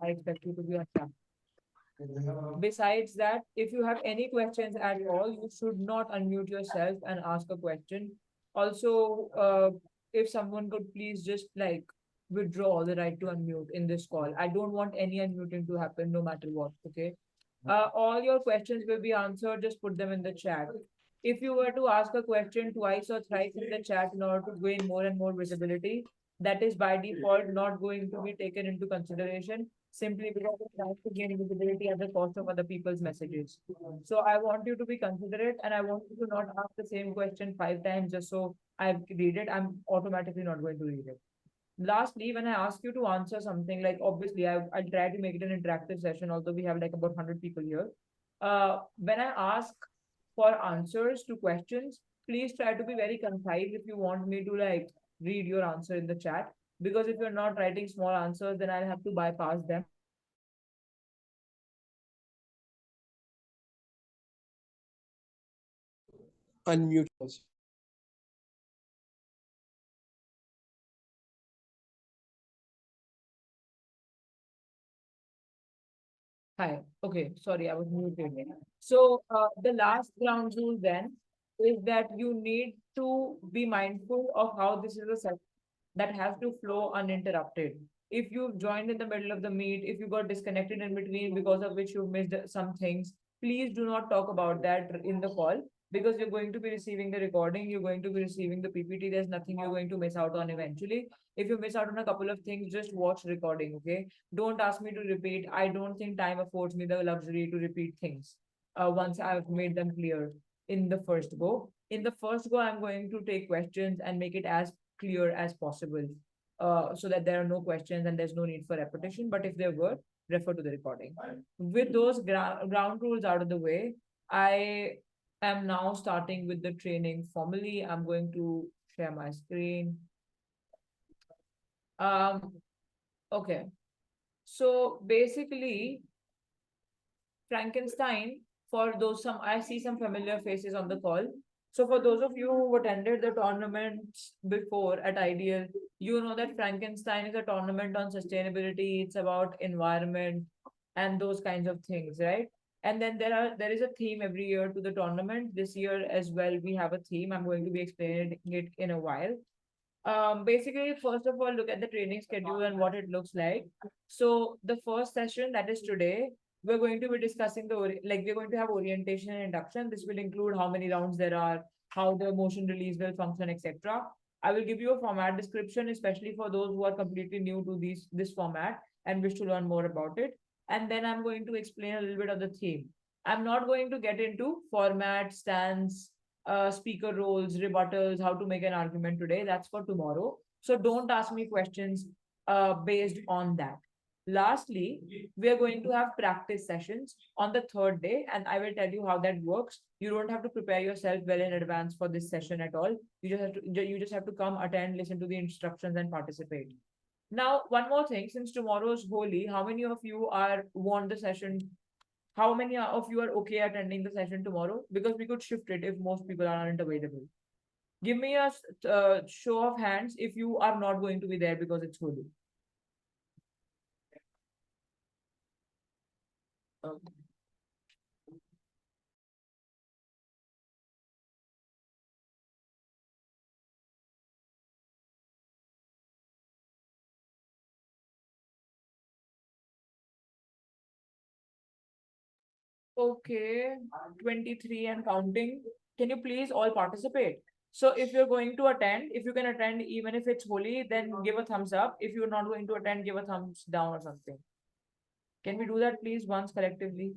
I expect you to be on track. Besides that, if you have any questions at all, you should not unmute yourself and ask a question. Also, if someone could please just like withdraw the right to unmute in this call. I don't want any unmuting to happen no matter what. Okay. All your questions will be answered. Just put them in the chat. If you were to ask a question twice or thrice in the chat in order to gain more and more visibility, that is by default not going to be taken into consideration simply because it's trying to gain visibility at the cost of other people's messages. So I want you to be considerate and I want you to not ask the same question 5 times just so I read it. I'm automatically not going to read it. Lastly, when I ask you to answer something, like obviously I'll try to make it an interactive session, although we have like about 100 people here. When I ask for answers to questions, please try to be very concise if you want me to like read your answer in the chat. Because if you're not writing small answers, then I'll have to bypass them. Unmute yourself. Hi. Okay. Sorry, I was muted. So, the last ground rule then is that you need to be mindful of how this is a session that has to flow uninterrupted. If you've joined in the middle of the meet, if you got disconnected in between because of which you missed some things, please do not talk about that in the call because you're going to be receiving the recording, you're going to be receiving the PPT. There's nothing you're going to miss out on eventually. If you miss out on a couple of things, just watch recording, okay? Don't ask me to repeat. I don't think time affords me the luxury to repeat things once I've made them clear in the first go. In the first go, I'm going to take questions and make it as clear as possible so that there are no questions and there's no need for repetition. But if there were, refer to the recording. With those ground rules out of the way, I am now starting with the training formally. I'm going to share my screen. Um, okay. So basically, Frankenstein, for those some I see some familiar faces on the call. So for those of you who attended the tournaments before at Ideal, you know that Frankenstein is a tournament on sustainability. It's about environment and those kinds of things, right? And then there is a theme every year to the tournament. This year as well, we have a theme. I'm going to be explaining it in a while. Basically, first of all, look at the training schedule and what it looks like. So the first session, that is today, we're going to be discussing like we're going to have orientation and induction. This will include how many rounds there are, how the motion release will function, etc. I will give you a format description, especially for those who are completely new to this format and wish to learn more about it. And then I'm going to explain a little bit of the theme. I'm not going to get into format, stance, speaker roles, rebuttals, how to make an argument today. That's for tomorrow. So don't ask me questions based on that. Lastly, we are going to have practice sessions on the third day, and I will tell you how that works. You don't have to prepare yourself well in advance for this session at all. You just have to come, attend, listen to the instructions, and participate. Now, one more thing, since tomorrow is holy, how many of you are want the session? How many of you are okay attending the session tomorrow? Because we could shift it if most people aren't available. Give me a show of hands if you are not going to be there because it's holy. Okay. Okay, 23 and counting. Can you please all participate? So if you're going to attend, if you can attend even if it's holy, then give a thumbs up. If you're not going to attend, give a thumbs down or something. Can we do that please once collectively?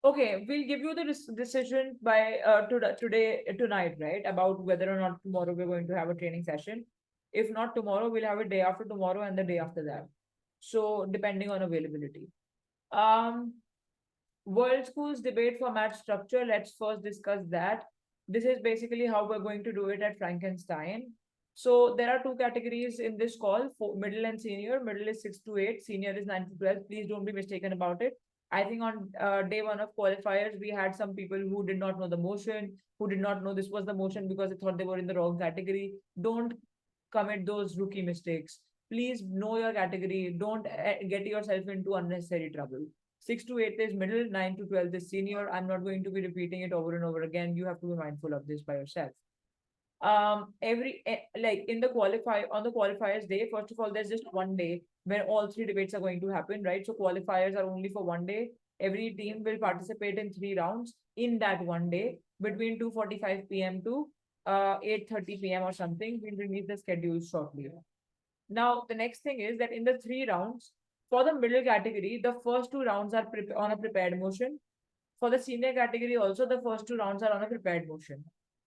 Okay, we'll give you the decision by today tonight, right? About whether or not tomorrow we're going to have a training session. If not tomorrow, we'll have a day after tomorrow and the day after that. So depending on availability. Um, World Schools debate format structure. Let's first discuss that. This is basically how we're going to do it at Frankenstein. So there are two categories in this call, for middle and senior. Middle is 6 to 8, senior is 9 to 12. Please don't be mistaken about it. I think on day one of qualifiers, we had some people who did not know the motion, who did not know this was the motion because they thought they were in the wrong category. Don't commit those rookie mistakes. Please know your category. Don't get yourself into unnecessary trouble. 6 to 8 is middle, 9 to 12 is senior. I'm not going to be repeating it over and over again. You have to be mindful of this by yourself. Like in the qualify on the qualifiers day, first of all, there's just one day where all three debates are going to happen, right? So qualifiers are only for one day. Every team will participate in 3 rounds in that one day between 2:45 p.m. to 8:30 p.m. or something. We'll release the schedule shortly. Now, the next thing is that in the 3 rounds, for the middle category, the first 2 rounds are on a prepared motion. For the senior category, also the first 2 rounds are on a prepared motion.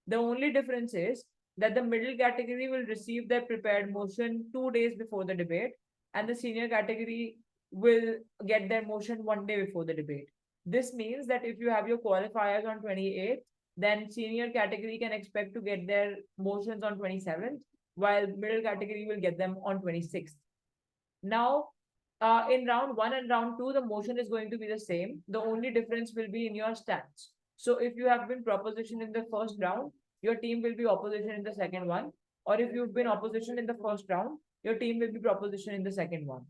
The only difference is that the middle category will receive their prepared motion 2 days before the debate, and the senior category will get their motion one day before the debate. This means that if you have your qualifiers on 28th, then senior category can expect to get their motions on 27th, while middle category will get them on 26th. Now, in round one and round two, the motion is going to be the same. The only difference will be in your stance. So if you have been propositioned in the first round, your team will be opposition in the second one. Or if you've been opposition in the first round, your team will be proposition in the second one.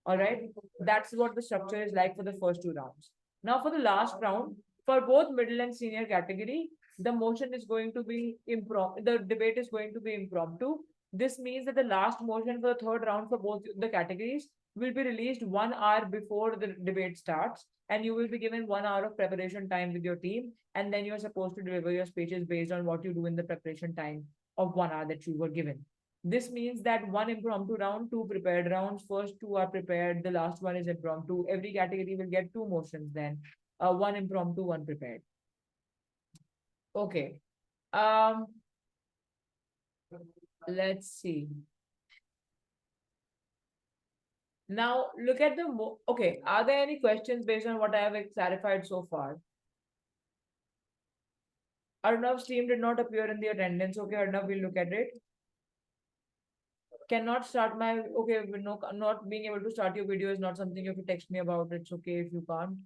All right. That's what the structure is like for the first 2 rounds. Now for the last round, for both middle and senior category, the motion is going to be impromptu. The debate is going to be impromptu. This means that the last motion for the third round for both the categories will be released 1 hour before the debate starts, and you will be given 1 hour of preparation time with your team, and then you're supposed to deliver your speeches based on what you do in the preparation time of 1 hour that you were given. This means that one impromptu round, two prepared rounds. First two are prepared, the last one is impromptu. Every category will get two motions then, one impromptu, one prepared. Okay. Let's see. Now look at the okay. Are there any questions based on what I have clarified so far? Arnav's team did not appear in the attendance. Okay, Arnav, we'll look at it. Cannot start my okay. No, not being able to start your video is not something you have to text me about. It's okay if you can't.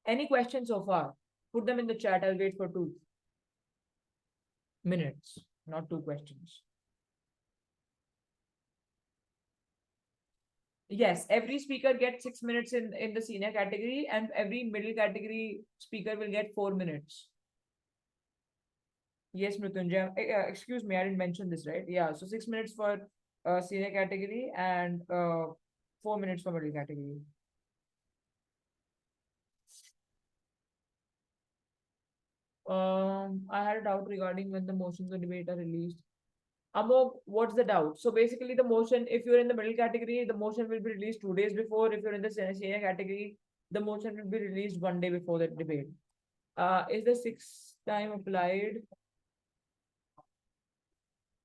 Any questions so far? Put them in the chat. I'll wait for 2 minutes, not 2 questions. Yes, every speaker gets 6 minutes in the senior category, and every middle category speaker will get 4 minutes. Yes, Mrityunjay. Excuse me, I didn't mention this, right? Yeah, so 6 minutes for senior category and 4 minutes for middle category. I had a doubt regarding when the motions of debate are released. Amog, what's the doubt? So basically, the motion, if you're in the middle category, the motion will be released 2 days before. If you're in the senior category, the motion will be released one day before the debate. Is the sixth time applied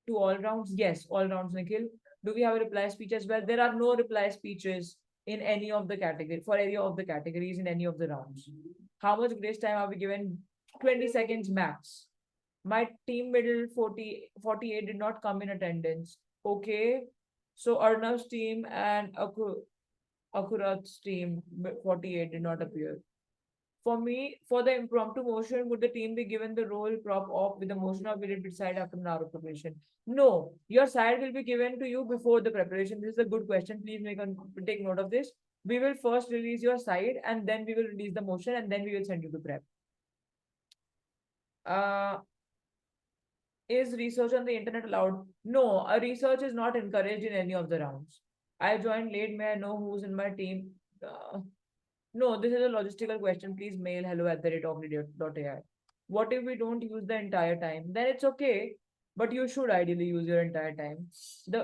to all rounds? Yes, all rounds, Nikhil. Do we have a reply speech as well? There are no reply speeches in any of the category for any of the categories in any of the rounds. How much grace time are we given? 20 seconds max. My team middle 48 did not come in attendance. Okay. So Arnav's team and Akurat's team 48 did not appear. For me, for the impromptu motion, would the team be given the role prop off with the motion, or will it decide after an hour of preparation? No, your side will be given to you before the preparation. This is a good question. Please take note of this. We will first release your side, and then we will release the motion, and then we will send you to prep. Is research on the internet allowed? No, a research is not encouraged in any of the rounds. I joined late. May I know who's in my team? No, this is a logistical question. Please mail hello@radio.ai. What if we don't use the entire time? Then it's okay, but you should ideally use your entire time.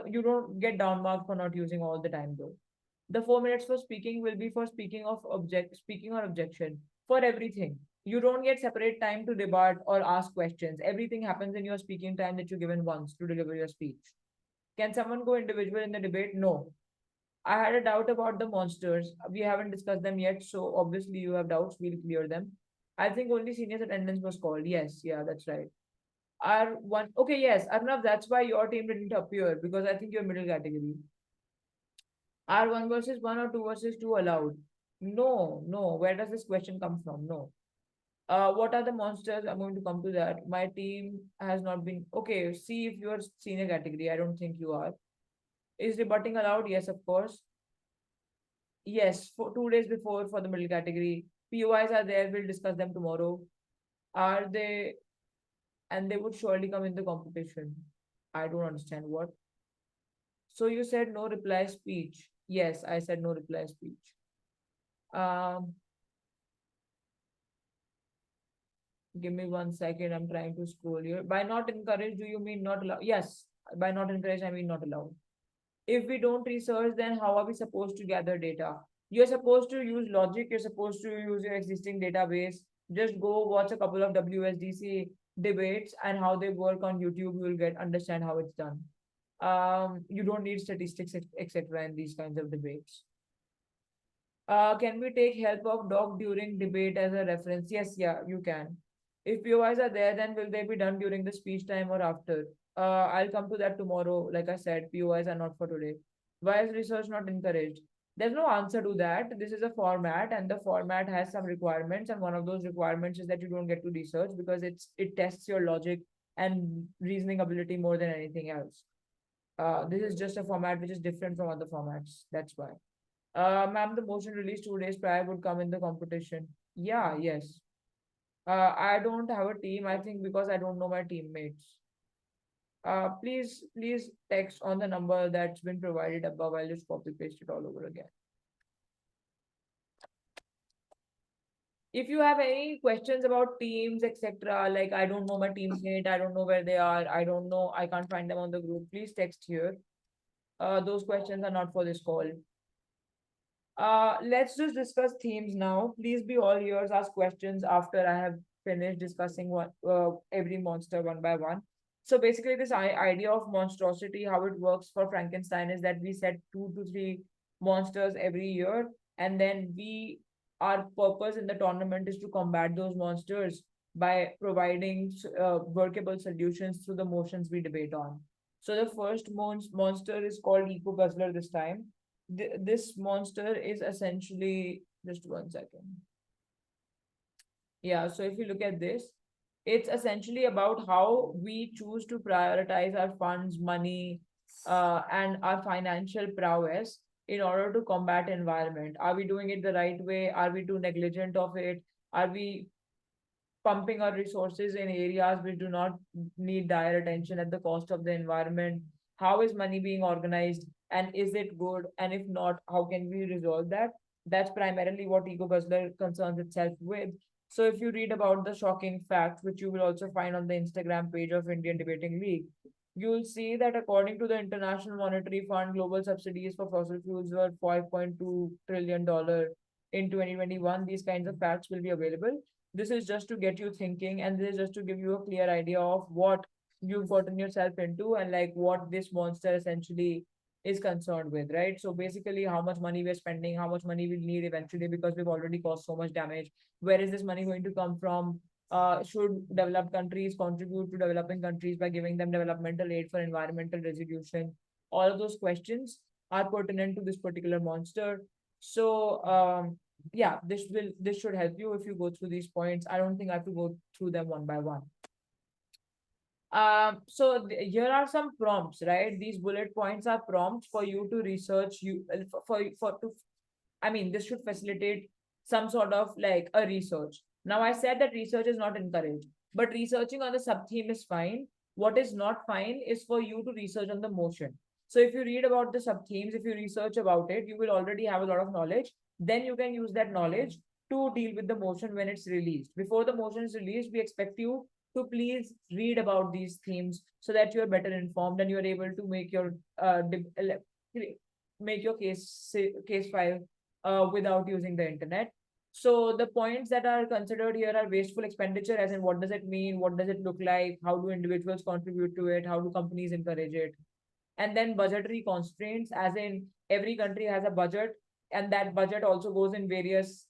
You don't get down marked for not using all the time though. The 4 minutes for speaking will be for speaking or objection for everything. You don't get separate time to debate or ask questions. Everything happens in your speaking time that you're given once to deliver your speech. Can someone go individual in the debate? No. I had a doubt about the monsters. We haven't discussed them yet, so obviously you have doubts. We'll clear them. I think only seniors attendance was called. Yes, yeah, that's right. R1, okay, yes, Arnav, that's why your team didn't appear because I think you're middle category. Are one versus one or two versus two allowed? No, no. Where does this question come from? No. What are the monsters? I'm going to come to that. My team has not been okay. See if you're senior category. I don't think you are. Is rebutting allowed? Yes, of course. Yes, for 2 days before for the middle category. POIs are there. We'll discuss them tomorrow. Are they? And they would surely come in the competition. I don't understand what. So you said no reply speech. Yes, I said no reply speech. Um, Give me 1 second. I'm trying to scroll here. By not encourage, do you mean not allow? Yes, by not encourage, I mean not allowed. If we don't research, then how are we supposed to gather data? You're supposed to use logic. You're supposed to use your existing database. Just go watch a couple of WSDC debates and how they work on YouTube. You will get understand how it's done. You don't need statistics, etc. in these kinds of debates. Can we take help of doc during debate as a reference? Yes, yeah, you can. If POIs are there, then will they be done during the speech time or after? I'll come to that tomorrow. Like I said, POIs are not for today. Why is research not encouraged? There's no answer to that. This is a format, and the format has some requirements, and one of those requirements is that you don't get to research because it tests your logic and reasoning ability more than anything else. This is just a format which is different from other formats. That's why. Ma'am, the motion released 2 days prior would come in the competition. Yeah, yes. I don't have a team, I think because I don't know my teammates. Please text on the number that's been provided above. I'll just copy paste it all over again. If you have any questions about teams, etc., like I don't know my teammate, I don't know where they are, I don't know, I can't find them on the group, please text here. Those questions are not for this call. Let's just discuss themes now. Please be all ears, ask questions after I have finished discussing every monster one by one. So basically, this idea of monstrosity, how it works for Frankenstein is that we set 2 to 3 monsters every year, and then our purpose in the tournament is to combat those monsters by providing workable solutions through the motions we debate on. So the first monster is called Eco Guzzler this time. This monster is essentially just 1 second. Yeah, so if you look at this, it's essentially about how we choose to prioritize our funds, money, and our financial prowess in order to combat environment. Are we doing it the right way? Are we too negligent of it? Are we pumping our resources in areas which do not need dire attention at the cost of the environment? How is money being organized? And is it good? And if not, how can we resolve that? That's primarily what Ego Guzzler concerns itself with. So if you read about the shocking facts, which you will also find on the Instagram page of Indian Debating League, you will see that according to the International Monetary Fund, global subsidies for fossil fuels were $5.2 trillion in 2021. These kinds of facts will be available. This is just to get you thinking, and this is just to give you a clear idea of what you've gotten yourself into and like what this monster essentially is concerned with, right? So basically, how much money we're spending, how much money we'll need eventually because we've already caused so much damage. Where is this money going to come from? Should developed countries contribute to developing countries by giving them developmental aid for environmental resolution? All of those questions are pertinent to this particular monster. So yeah, this should help you if you go through these points. I don't think I have to go through them one by one. Here are some prompts, right? These bullet points are prompts for you to research you for to I mean, this should facilitate some sort of like a research. Now, I said that research is not encouraged, but researching on the sub theme is fine. What is not fine is for you to research on the motion. So, if you read about the sub themes, if you research about it, you will already have a lot of knowledge. Then you can use that knowledge to deal with the motion when it's released. Before the motion is released, we expect you to please read about these themes so that you're better informed and you're able to make your case file without using the internet. So the points that are considered here are wasteful expenditure, as in what does it mean? What does it look like? How do individuals contribute to it? How do companies encourage it? And then budgetary constraints, as in every country has a budget and that budget also goes in various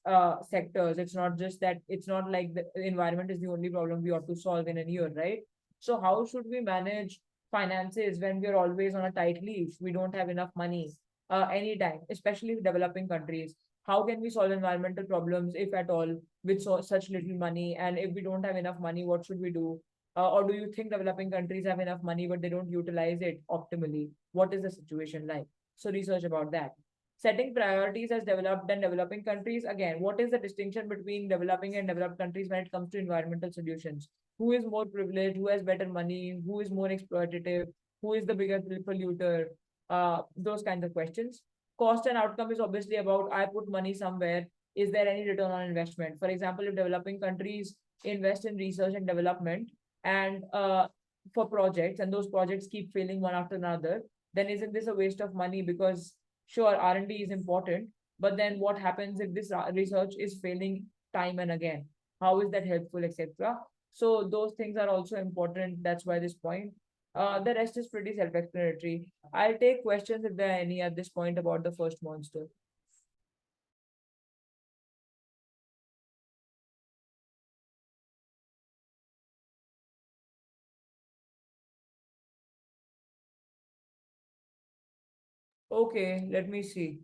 sectors. It's not just that, it's not like the environment is the only problem we ought to solve in a year, right? So how should we manage finances when we're always on a tight leash? We don't have enough money anytime, especially developing countries. How can we solve environmental problems, if at all, with such little money? And if we don't have enough money, what should we do? Or do you think developing countries have enough money, but they don't utilize it optimally? What is the situation like? So research about that. Setting priorities as developed and developing countries. Again, what is the distinction between developing and developed countries when it comes to environmental solutions? Who is more privileged? Who has better money? Who is more exploitative? Who is the bigger polluter? Those kinds of questions. Cost and outcome is obviously about, I put money somewhere. Is there any return on investment? For example, if developing countries invest in research and development and for projects, and those projects keep failing one after another, then isn't this a waste of money? Because sure, R&D is important, but then what happens if this research is failing time and again? How is that helpful, etc.? So those things are also important. That's why this point. The rest is pretty self-explanatory. I'll take questions if there are any at this point about the first monster. Okay, let me see.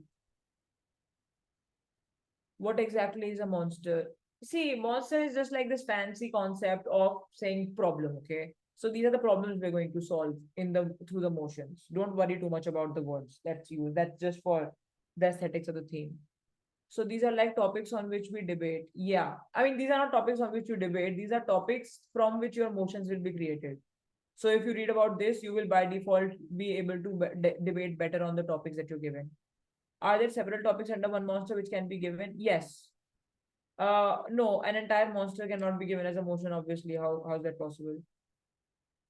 What exactly is a monster? See, monster is just like this fancy concept of saying problem, okay? So these are the problems we're going to solve in the through the motions. Don't worry too much about the words that's used. That's just for the aesthetics of the theme. So these are like topics on which we debate. Yeah. I mean, these are not topics on which you debate. These are topics from which your motions will be created. So if you read about this, you will by default be able to debate better on the topics that you're given. Are there several topics under one monster which can be given? Yes. No, an entire monster cannot be given as a motion, obviously. How is that possible?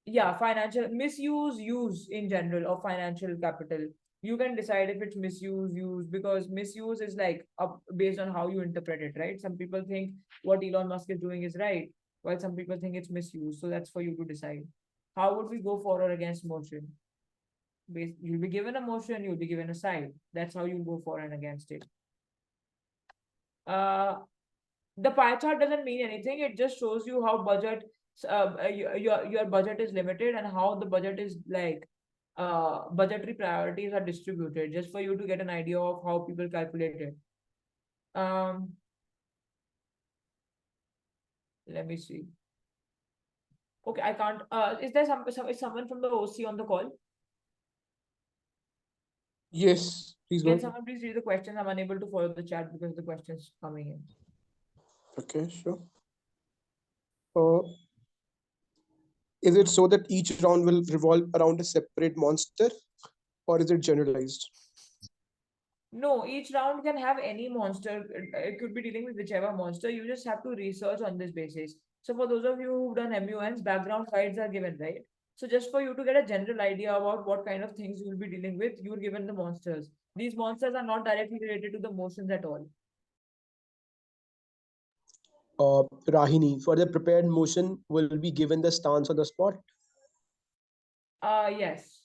Yeah, financial misuse, use in general of financial capital. You can decide if it's misuse, use, because misuse is like based on how you interpret it, right? Some people think what Elon Musk is doing is right, while some people think it's misuse. So that's for you to decide. How would we go for or against motion? You'll be given a motion, you'll be given a side. That's how you go for and against it. Uh, the pie chart doesn't mean anything. It just shows you how budget, your budget is limited and how the budget is like budgetary priorities are distributed, just for you to get an idea of how people calculate it. Um, let me see. Okay, I can't. Is there is someone from the OC on the call? Yes, please go Can ahead. someone please read the questions? I'm unable to follow the chat because the questions coming in. Okay, sure. Uh, is it so that each round will revolve around a separate monster, or is it generalized? No, each round can have any monster. It could be dealing with whichever monster. You just have to research on this basis. So for those of you who've done MUNs, background guides are given, right? So just for you to get a general idea about what kind of things you'll be dealing with, you're given the monsters. These monsters are not directly related to the motions at all. Rahini, for the prepared motion, will be given the stance on the spot. Yes.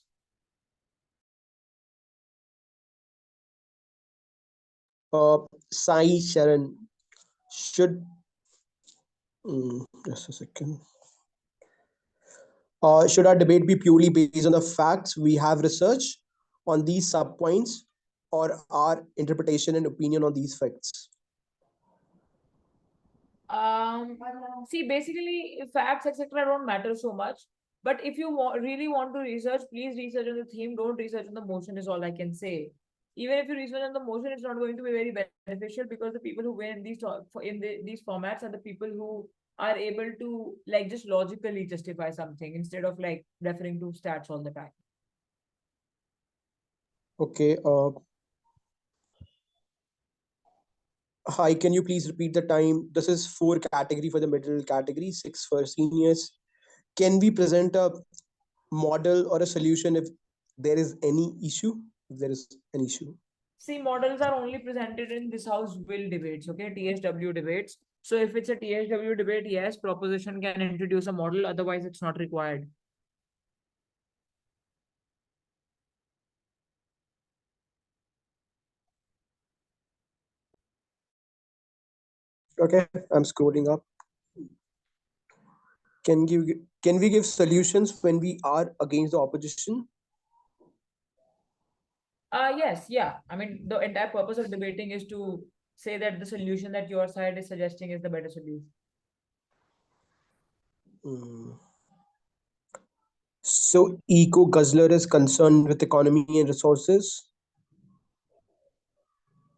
Sai Sharan, should just a second. Should our debate be purely based on the facts we have research on these subpoints, or our interpretation and opinion on these facts? Um, See, basically, facts, etc., don't matter so much. But if you really want to research, please research on the theme. Don't research on the motion, is all I can say. Even if you research on the motion, it's not going to be very beneficial, because the people who win in these formats are the people who are able to like just logically justify something instead of like referring to stats all the time. Okay. Hi, can you please repeat the time? This is 4 category for the middle category, 6 for seniors. Can we present a model or a solution if there is any issue? If there is an issue. See, models are only presented in this house will debates, okay? THW debates. So if it's a THW debate, yes, proposition can introduce a model, otherwise it's not required. Okay, I'm scrolling up. Can we give solutions when we are against the opposition? Yes, yeah. I mean, the entire purpose of debating is to say that the solution that your side is suggesting is the better solution. Hmm. So eco guzzler is concerned with economy and resources.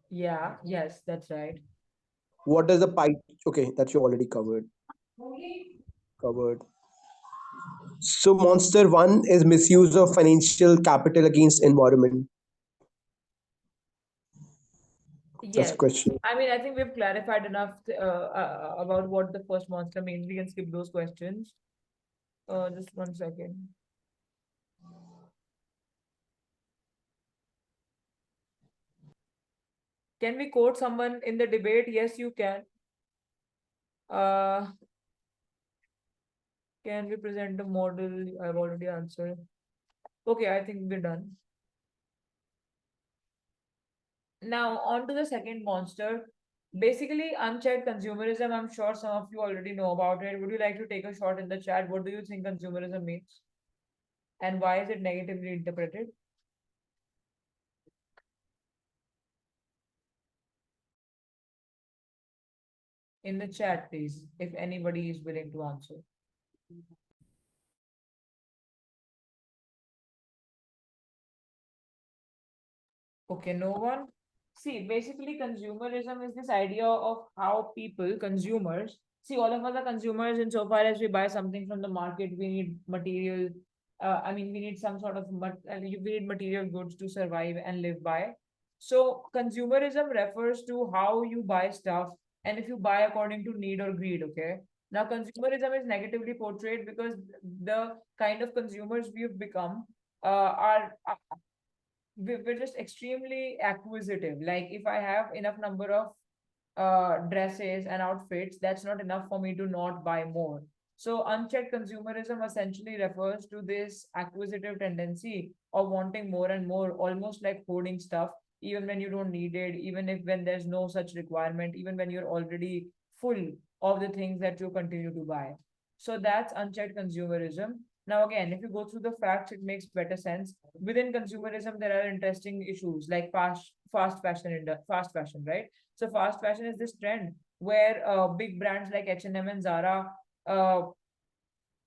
Yeah, yes, that's right. What does the pipe? Okay, that you already covered. So monster one is misuse of financial capital against environment. That's a Yes. question. I mean, I think we've clarified enough about what the first monster means. We can skip those questions. Just 1 second. Can we quote someone in the debate? Yes, you can. Uh, can we present a model? I've already answered. Okay, I think we're done. Now, on to the second monster. Basically, unchecked consumerism. I'm sure some of you already know about it. Would you like to take a shot in the chat? What do you think consumerism means? And why is it negatively interpreted? In the chat, please, if anybody is willing to answer. Okay, no one. See, basically, consumerism is this idea of how people, consumers, see, all of us are consumers insofar as we buy something from the market, we need material. I mean, we need some sort of we need material goods to survive and live by. So, consumerism refers to how you buy stuff and if you buy according to need or greed, okay? Now, consumerism is negatively portrayed because the kind of consumers we've become are we're just extremely acquisitive. Like if I have enough number of dresses and outfits, that's not enough for me to not buy more. So unchecked consumerism essentially refers to this acquisitive tendency of wanting more and more, almost like hoarding stuff, even when you don't need it, even if when there's no such requirement, even when you're already full of the things that you continue to buy. So that's unchecked consumerism. Now, again, if you go through the facts, it makes better sense. Within consumerism, there are interesting issues like fast fashion, right? So fast fashion is this trend where big brands like H&M and Zara uh,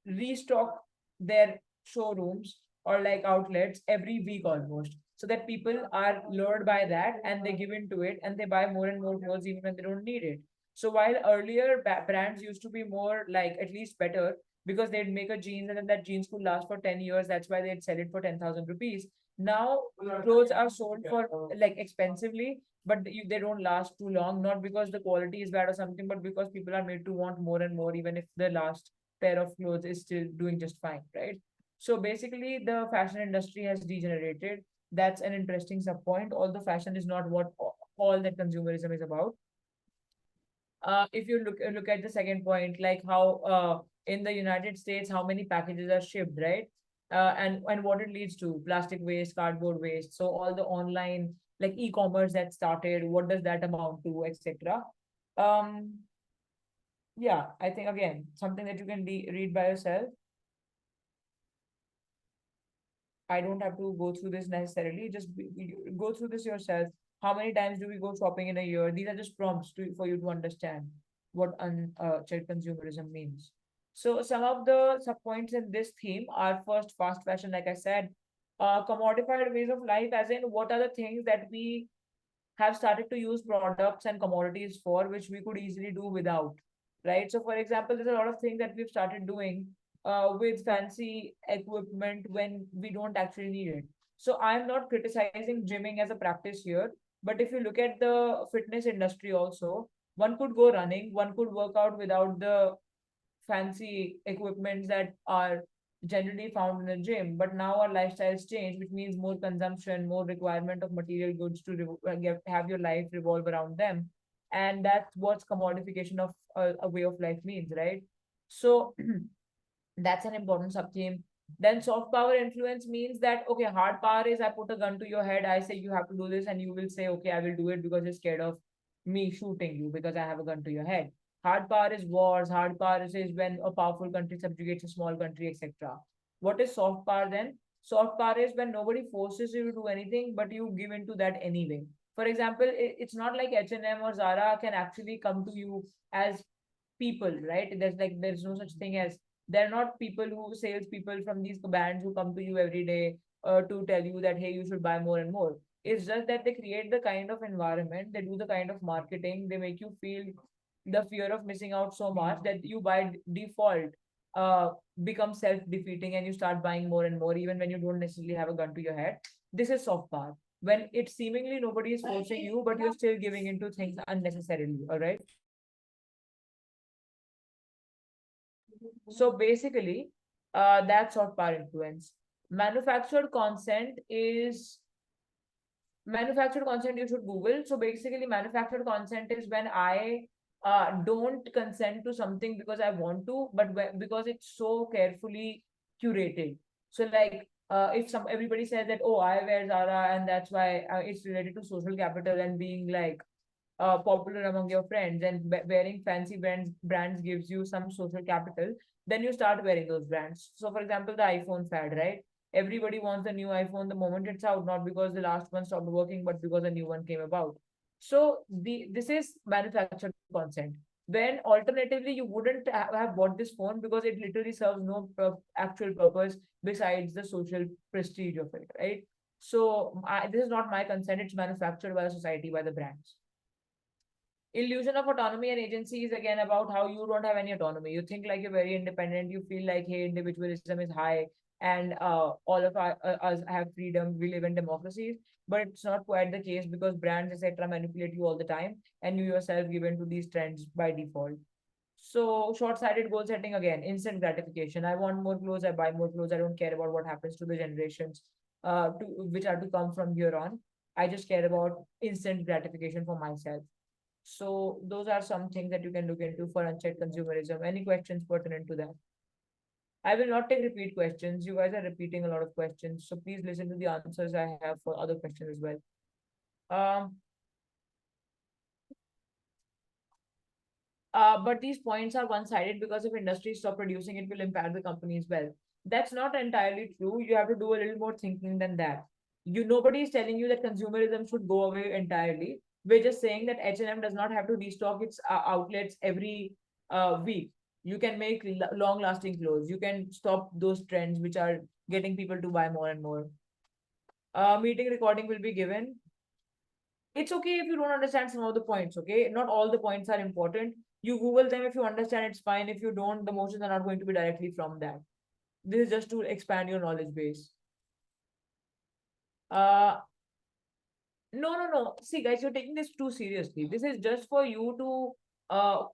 restock their showrooms or like outlets every week almost, so that people are lured by that and they give into it and they buy more and more clothes even when they don't need it. So while earlier brands used to be more like at least better because they'd make a jeans and then that jeans could last for 10 years, that's why they'd sell it for 10,000 rupees. Now clothes are sold for like expensively, but they don't last too long, not because the quality is bad or something, but because people are made to want more and more even if the last pair of clothes is still doing just fine, right? So basically, the fashion industry has degenerated. That's an interesting sub point. Although fashion is not what all that consumerism is about. If you look at the second point, like how in the United States, how many packages are shipped, right? And what it leads to: plastic waste, cardboard waste. So all the online like e-commerce that started, what does that amount to, etc. Um, yeah, I think again something that you can read by yourself. I don't have to go through this necessarily. Just go through this yourself. How many times do we go shopping in a year? These are just prompts for you to understand what unchecked consumerism means. So some of the subpoints in this theme are first fast fashion, like I said, commodified ways of life, as in what are the things that we have started to use products and commodities for which we could easily do without, right? So, for example, there's a lot of things that we've started doing with fancy equipment when we don't actually need it. So, I'm not criticizing gymming as a practice here, but if you look at the fitness industry also, one could go running, one could work out without the fancy equipments that are generally found in a gym. But now our lifestyles change, which means more consumption, more requirement of material goods to have your life revolve around them. And that's what commodification of a way of life means, right? So that's an important sub theme. Then soft power influence means that, okay, hard power is I put a gun to your head, I say you have to do this, and you will say, okay, I will do it because you're scared of me shooting you because I have a gun to your head. Hard power is wars. Hard power is when a powerful country subjugates a small country, etc. What is soft power then? Soft power is when nobody forces you to do anything, but you give into that anyway. For example, it's not like H&M or Zara can actually come to you as people, right? There's no such thing as they're not people who sales people from these brands who come to you every day to tell you that hey, you should buy more and more. It's just that they create the kind of environment, they do the kind of marketing, they make you feel the fear of missing out so much that you by default uh become self-defeating and you start buying more and more even when you don't necessarily have a gun to your head. This is soft power. When it seemingly nobody is forcing you, but you're still giving into things unnecessarily, all right? So basically, that's soft power influence. Manufactured consent is manufactured consent you should Google. So basically, manufactured consent is when I don't consent to something because I want to, but because it's so carefully curated. So like if some everybody says that oh I wear Zara and that's why it's related to social capital and being like popular among your friends and wearing fancy brands gives you some social capital, then you start wearing those brands. So for example, the iPhone fad, right? Everybody wants the new iPhone the moment it's out, not because the last one stopped working, but because a new one came about. So this is manufactured consent. When alternatively you wouldn't have bought this phone because it literally serves no actual purpose besides the social prestige of it, right? So this is not my consent, it's manufactured by the society, by the brands. Illusion of autonomy and agency is again about how you don't have any autonomy. You think like you're very independent. You feel like, hey, individualism is high and all of us have freedom. We live in democracies. But it's not quite the case because brands, etc., manipulate you all the time and you yourself give in to these trends by default. So short-sighted goal setting again, instant gratification. I want more clothes, I buy more clothes. I don't care about what happens to the generations which are to come from here on. I just care about instant gratification for myself. So those are some things that you can look into for unchecked consumerism. Any questions pertinent to that? I will not take repeat questions. You guys are repeating a lot of questions. So please listen to the answers I have for other questions as well. Um, but these points are one-sided because if industries stop producing, it will impact the company as well. That's not entirely true. You have to do a little more thinking than that. Nobody is telling you that consumerism should go away entirely. We're just saying that H&M does not have to restock its outlets every week. You can make long-lasting clothes. You can stop those trends which are getting people to buy more and more. Meeting recording will be given. It's okay if you don't understand some of the points, okay? Not all the points are important. You Google them if you understand, it's fine. If you don't, the motions are not going to be directly from that. This is just to expand your knowledge base. Uh, no. See, guys, you're taking this too seriously. This is just for you to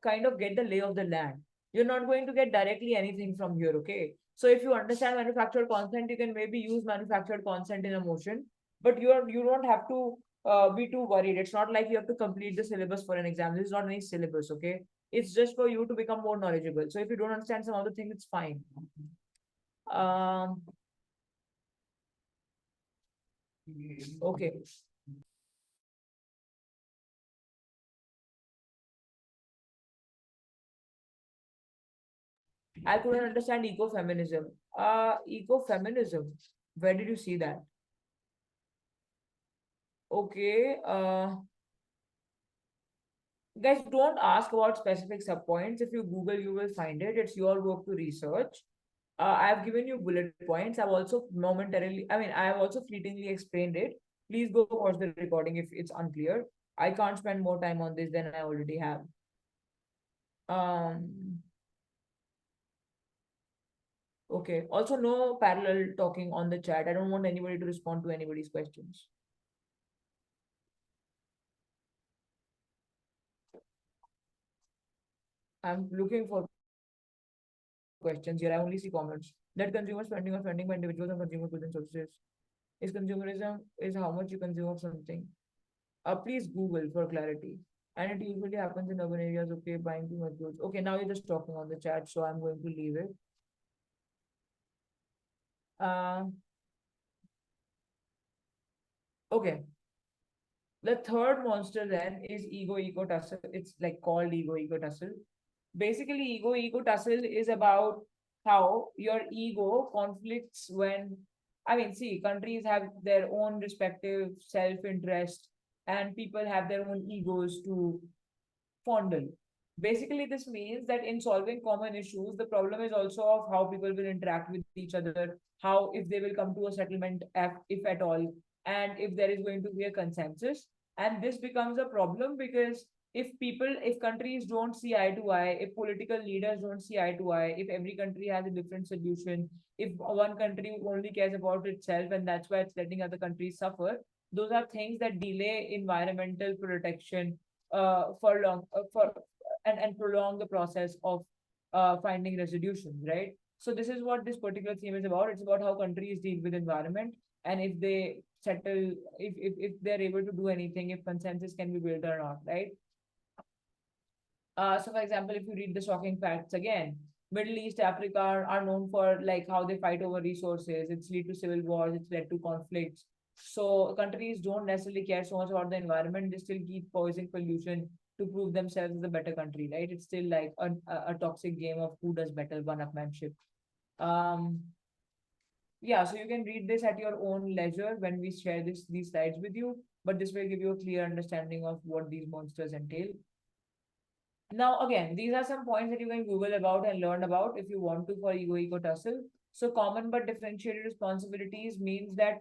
kind of get the lay of the land. You're not going to get directly anything from here, okay? So if you understand manufactured consent, you can maybe use manufactured consent in a motion, but you don't have to be too worried. It's not like you have to complete the syllabus for an exam. This is not any syllabus, okay? It's just for you to become more knowledgeable. So if you don't understand some other things, it's fine. Um, okay. I couldn't understand ecofeminism. Ecofeminism. Where did you see that? Okay. Guys, don't ask about specific subpoints. If you Google, you will find it. It's your work to research. I've given you bullet points. I have also fleetingly explained it. Please go watch the recording if it's unclear. I can't spend more time on this than I already have. Um, okay. Also, no parallel talking on the chat. I don't want anybody to respond to anybody's questions. I'm looking for questions here. I only see comments. That consumer spending or spending by individuals on consumer goods and services. Is consumerism is how much you consume of something. Please Google for clarity. And it usually happens in urban areas. Okay, buying too much goods. Okay, now you're just talking on the chat, so I'm going to leave it. Uh, okay. The third monster then is ego tussle. It's like called ego tussle. Basically, ego tussle is about how your ego conflicts when, I mean, see, countries have their own respective self-interest, and people have their own egos to fondle. Basically, this means that in solving common issues, the problem is also of how people will interact with each other, how if they will come to a settlement, if at all, and if there is going to be a consensus. And this becomes a problem because if countries don't see eye to eye, if political leaders don't see eye to eye, if every country has a different solution, if one country only cares about itself and that's why it's letting other countries suffer, those are things that delay environmental protection for long for and prolong the process of finding resolutions, right? So this is what this particular theme is about. It's about how countries deal with environment and if they settle, if they're able to do anything, if consensus can be built or not, right? So for example, if you read the shocking facts again, Middle East, Africa are known for like how they fight over resources. It's led to civil wars. It's led to conflicts. So countries don't necessarily care so much about the environment. They still keep causing pollution to prove themselves as a better country, right? It's still like a toxic game of who does better, one-upmanship. Um, yeah, so you can read this at your own leisure when we share these slides with you, but this will give you a clear understanding of what these monsters entail. Now, again, these are some points that you can Google about and learn about if you want to for ego tussle. So, common but differentiated responsibilities means that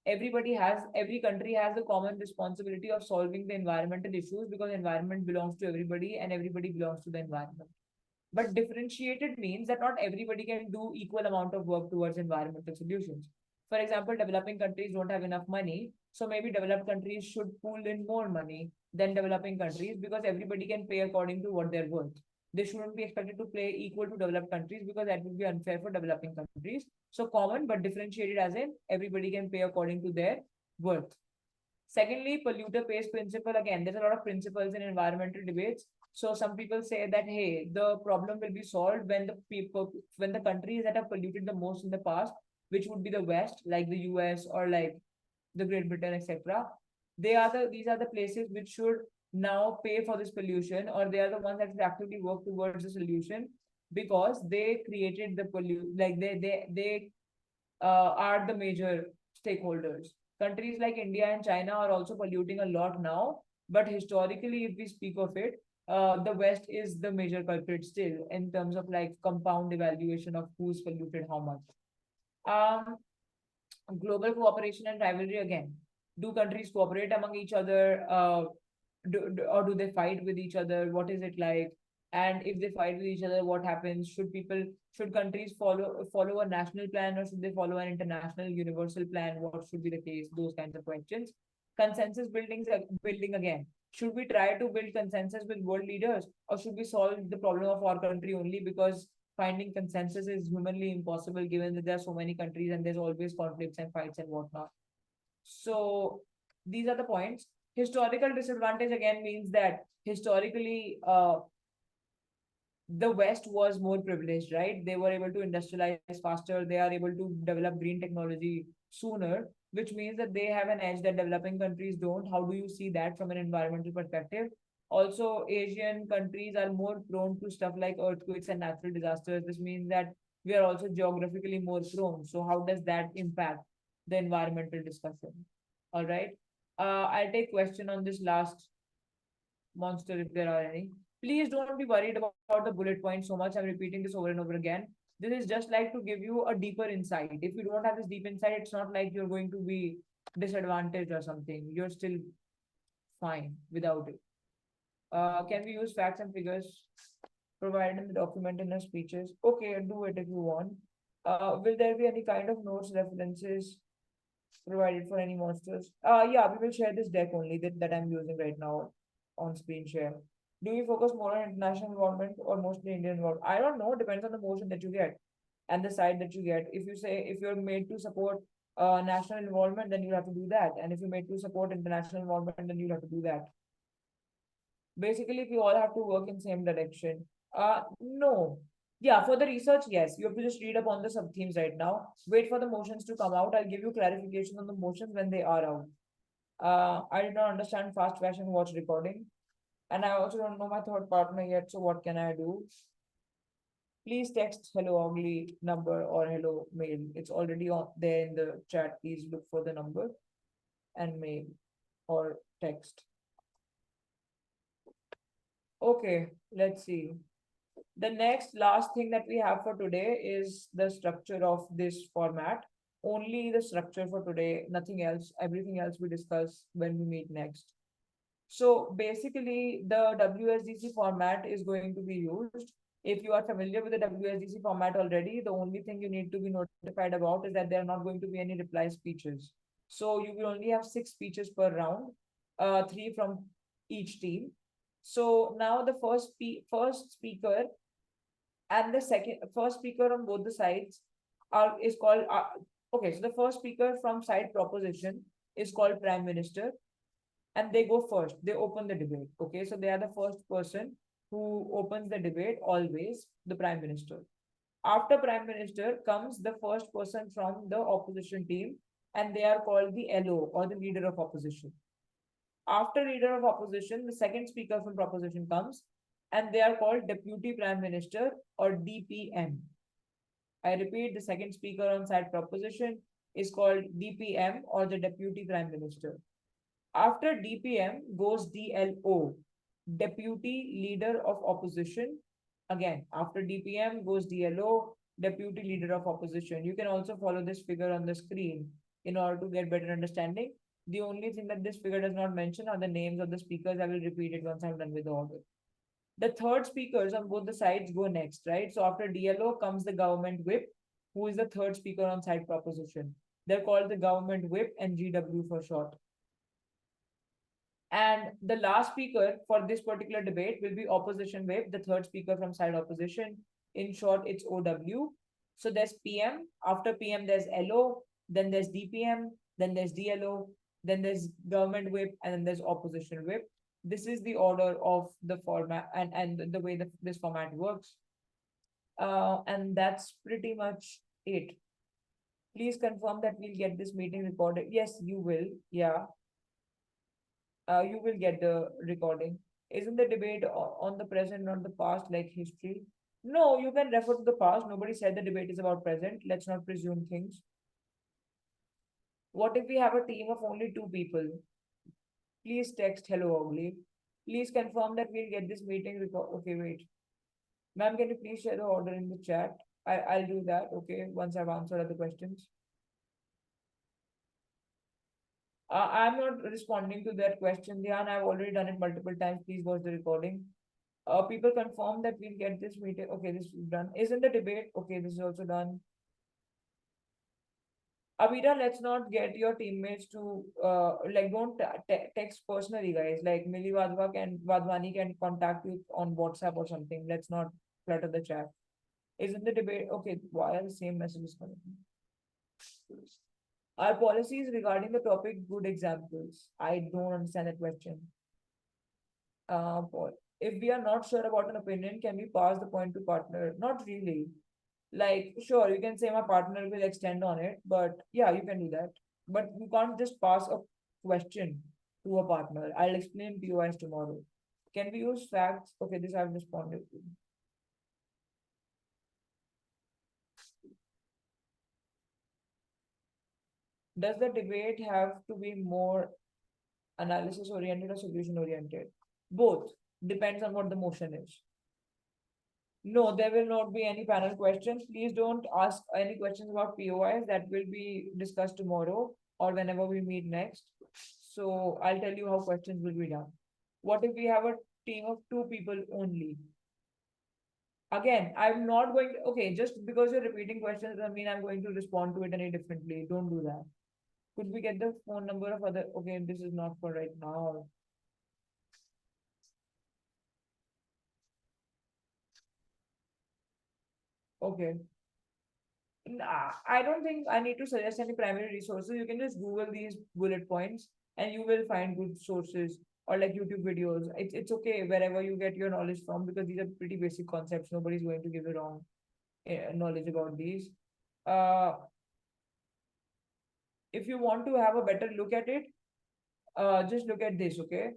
every country has the common responsibility of solving the environmental issues because environment belongs to everybody and everybody belongs to the environment. But differentiated means that not everybody can do equal amount of work towards environmental solutions. For example, developing countries don't have enough money, so maybe developed countries should pool in more money than developing countries because everybody can pay according to what they're worth. They shouldn't be expected to pay equal to developed countries because that would be unfair for developing countries. So common but differentiated as in everybody can pay according to their worth. Secondly, polluter pays principle. Again, there's a lot of principles in environmental debates. So some people say that hey, the problem will be solved when the countries that have polluted the most in the past, which would be the West, like the US or like the Great Britain, etc. These are the places which should now pay for this pollution, or they are the ones that should actively work towards the solution because they created the like they are the major stakeholders. Countries like India and China are also polluting a lot now, but historically, if we speak of it, the West is the major culprit still in terms of like compound evaluation of who's polluted how much. Um, Global cooperation and rivalry again. Do countries cooperate among each other? Or do they fight with each other? What is it like? And if they fight with each other, what happens? Should countries follow a national plan or should they follow an international universal plan? What should be the case? Those kinds of questions. Building again. Should we try to build consensus with world leaders or should we solve the problem of our country only because finding consensus is humanly impossible given that there are so many countries and there's always conflicts and fights and whatnot. So these are the points. Historical disadvantage again means that historically, the West was more privileged, right? They were able to industrialize faster. They are able to develop green technology sooner, which means that they have an edge that developing countries don't. How do you see that from an environmental perspective? Also, Asian countries are more prone to stuff like earthquakes and natural disasters. This means that we are also geographically more prone. So, how does that impact the environmental discussion? All right. I'll take question on this last monster if there are any. Please don't be worried about the bullet points so much. I'm repeating this over and over again. This is just like to give you a deeper insight. If you don't have this deep insight, it's not like you're going to be disadvantaged or something. You're still fine without it. Can we use facts and figures provided in the document in the speeches? Okay, do it if you want. Will there be any kind of notes, references provided for any monsters? Yeah, we will share this deck only that I'm using right now on screen share. Do you focus more on international involvement or mostly Indian involvement? I don't know, depends on the motion that you get and the side that you get. If you say if you're made to support national involvement, then you have to do that. And if you're made to support international involvement, then you have to do that. Basically, if you all have to work in same direction. No. Yeah, for the research, yes. You have to just read up on the sub-themes right now. Wait for the motions to come out. I'll give you clarification on the motions when they are out. I did not understand fast fashion watch recording. And I also don't know my third partner yet, so what can I do? Please text hello ugly number or hello mail. It's already on there in the chat. Please look for the number and mail or text. Okay, let's see. The next last thing that we have for today is the structure of this format. Only the structure for today, nothing else. Everything else we discuss when we meet next. So basically, the WSDC format is going to be used. If you are familiar with the WSDC format already, the only thing you need to be notified about is that there are not going to be any reply speeches. So you will only have 6 speeches per round, 3 from each team. So now the first speaker and the second first speaker on both the sides are is called okay. So the first speaker from side proposition is called Prime Minister, and they go first. They open the debate. Okay, so they are the first person who opens the debate always, the Prime Minister. After Prime Minister comes the first person from the opposition team, and they are called the LO or the leader of opposition. After leader of opposition, the second speaker from proposition comes, and they are called Deputy Prime Minister or DPM. I repeat, the second speaker on side proposition is called DPM or the Deputy Prime Minister. After DPM goes DLO, Deputy Leader of Opposition. Again, after DPM goes DLO, Deputy Leader of Opposition. You can also follow this figure on the screen in order to get better understanding. The only thing that this figure does not mention are the names of the speakers. I will repeat it once I'm done with the order. The third speakers on both the sides go next, right? So after DLO comes the government whip, who is the third speaker on side proposition. They're called the government whip and GW for short. And the last speaker for this particular debate will be opposition whip, the third speaker from side opposition. In short, it's OW. So there's PM. After PM, there's LO. Then there's DPM. Then there's DLO. Then there's government whip, and then there's opposition whip. This is the order of the format and the way this format works. And that's pretty much it. Please confirm that we'll get this meeting recorded. Yes, you will. Yeah, you will get the recording. Isn't the debate on the present, not the past, like history? No, you can refer to the past. Nobody said the debate is about present. Let's not presume things. What if we have a team of only 2 people? Please text hello ugly. Please confirm that we'll get this meeting record. Okay, wait. Ma'am, can you please share the order in the chat? I'll do that, okay, once I've answered other questions. I'm not responding to that question, Dhyan. I've already done it multiple times. Please watch the recording. People confirm that we'll get this meeting. Okay, this is done. Isn't the debate? Okay, this is also done. Abida, let's not get your teammates to like don't text personally, guys. Like Millie Vadvani can contact you on WhatsApp or something. Let's not clutter the chat. Isn't the debate okay? Why are the same messages coming? Are policies regarding the topic good examples? I don't understand that question. If we are not sure about an opinion, can we pass the point to partner? Not really. Like, sure, you can say my partner will extend on it, but yeah, you can do that. But you can't just pass a question to a partner. I'll explain POIs tomorrow. Can we use facts? Okay, this I've responded to. Does the debate have to be more analysis oriented or solution oriented? Both. Depends on what the motion is. No, there will not be any panel questions. Please don't ask any questions about POIs. That will be discussed tomorrow or whenever we meet next. So I'll tell you how questions will be done. What if we have a team of 2 people only? Again, I'm not going to, okay, just because you're repeating questions doesn't mean I'm going to respond to it any differently. Don't do that. Could we get the phone number of other, okay, this is not for right now. Okay. I don't think I need to suggest any primary resources. You can just Google these bullet points and you will find good sources or like YouTube videos. It's okay wherever you get your knowledge from because these are pretty basic concepts. Nobody's going to give the wrong knowledge about these. Uh, if you want to have a better look at it, just look at this, okay?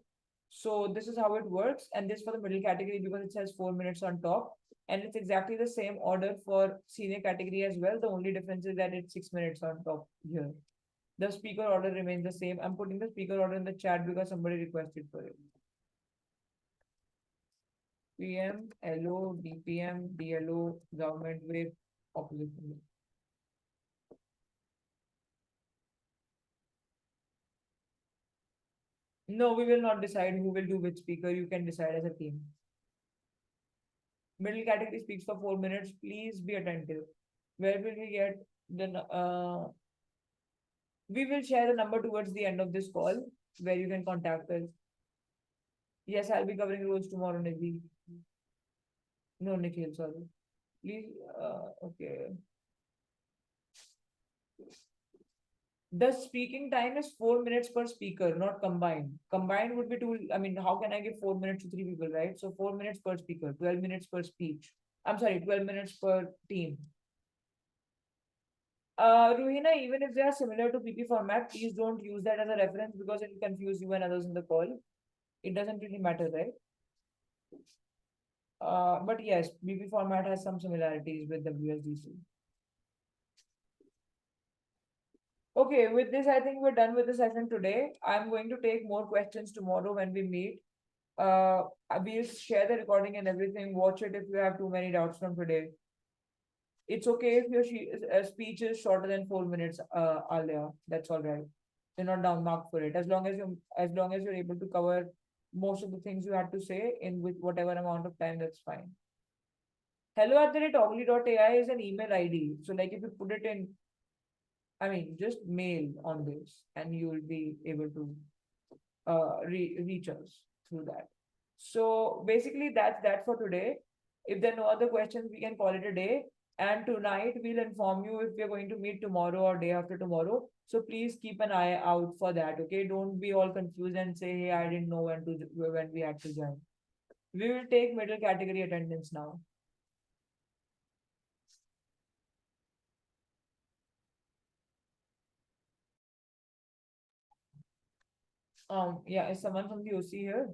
So this is how it works, and this for the middle category because it says 4 minutes on top, and it's exactly the same order for senior category as well. The only difference is that it's 6 minutes on top here. The speaker order remains the same. I'm putting the speaker order in the chat because somebody requested for it. PM, LO, DPM, DLO, government wave, opposition. No, we will not decide who will do which speaker. You can decide as a team. Middle category speaks for 4 minutes. Please be attentive. Where will we get we will share the number towards the end of this call where you can contact us. Yes, I'll be covering roles tomorrow, Nidhi. No, Nikhil, sorry. Please, okay. The speaking time is 4 minutes per speaker, not combined. Combined would be two. I mean, how can I give 4 minutes to three people, right? So 4 minutes per speaker, 12 minutes per speech. I'm sorry, 12 minutes per team. Ruhina, even if they are similar to PP format, please don't use that as a reference because it will confuse you and others in the call. It doesn't really matter, right? But yes, BP format has some similarities with WSDC. Okay, with this, I think we're done with the session today. I'm going to take more questions tomorrow when we meet. We'll share the recording and everything. Watch it if you have too many doubts from today. It's okay if your speech is shorter than 4 minutes, Alia. That's all right. You're not down marked for it. As long as you're able to cover most of the things you had to say in with whatever amount of time, that's fine. hello@ogly.ai is an email ID. So like if you put it in, I mean, just mail on this and you will be able to reach us through that. So basically that's that for today. If there are no other questions, we can call it a day. And tonight we'll inform you if we're going to meet tomorrow or day after tomorrow. So please keep an eye out for that. Okay. Don't be all confused and say, hey, I didn't know when we had to join. We will take middle category attendance now. Yeah, is someone from the OC here?